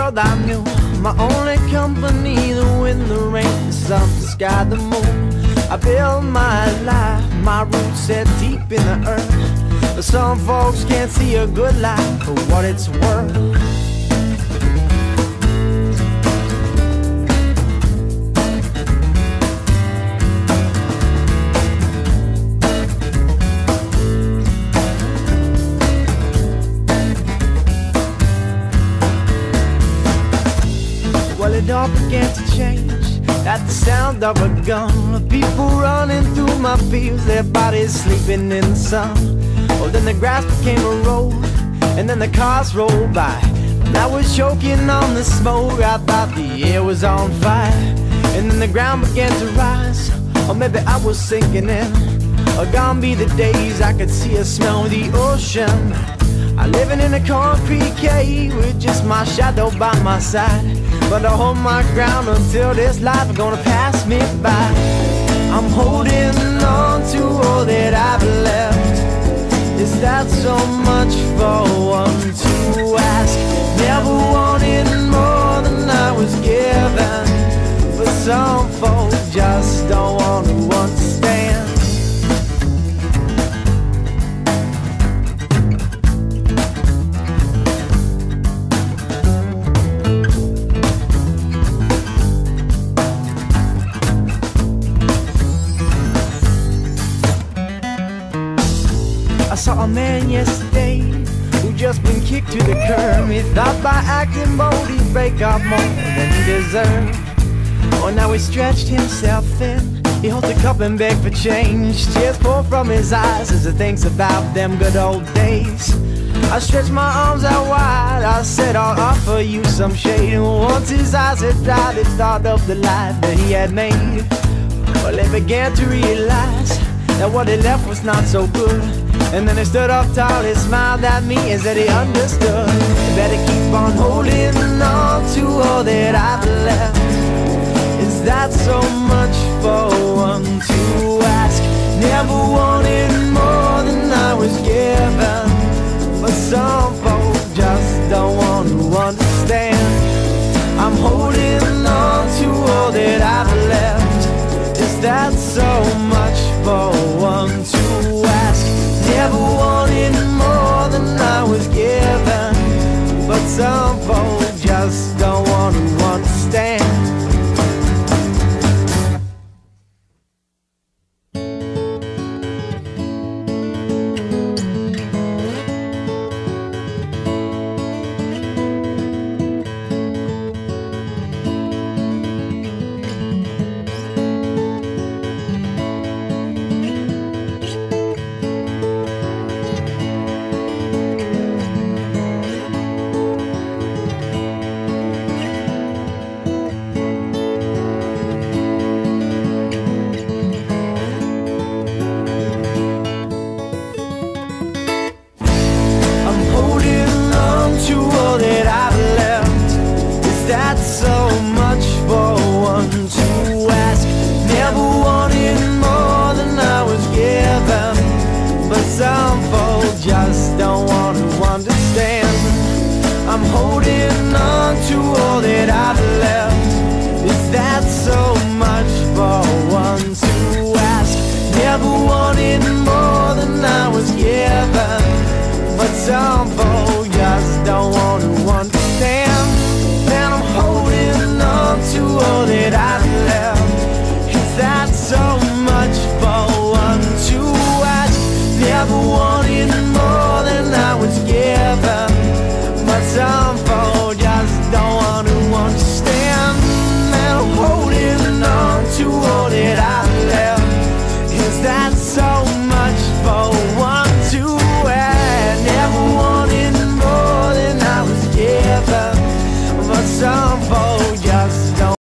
world I knew. My only company, the wind, the rain, the sun, the sky, the moon. I built my life, my roots set deep in the earth. But some folks can't see a good life for what it's worth. Well, it all began to change at the sound of a gun. People running through my fields, their bodies sleeping in the sun. Oh, then the grass became a road, and then the cars rolled by. And I was choking on the smoke, I thought the air was on fire. And then the ground began to rise, or maybe I was sinking in. Or gone be the days I could see or smell the ocean. I'm living in a concrete cave with just my shadow by my side. But I hold my ground until this life is gonna pass me by. I'm holding on to all that I've left. Is that so much for one to ask? Never wanted more than I was given, but some folks just don't want to understand. I saw a man yesterday who just been kicked to the curb. He thought by acting bold he'd break off more than he deserved. Oh, now he stretched himself thin. He holds a cup and begged for change. Tears pour from his eyes as he thinks about them good old days. I stretched my arms out wide, I said I'll offer you some shade. And once his eyes had dried, he thought of the life that he had made. Well, he began to realize that what he left was not so good. And then he stood up tall, he smiled at me and said he understood. You better keep on holding on to all that I've left. Is that so much for one to ask? Never wanted more than I was given, but some folks just don't want to understand. I'm holding on to all that I've left. Is that so much for one to ask? Never wanted more than I was given, but some folks just don't want to understand. Just don't want to understand. I'm holding on to all that I've left. Is that so much for one to ask? Never want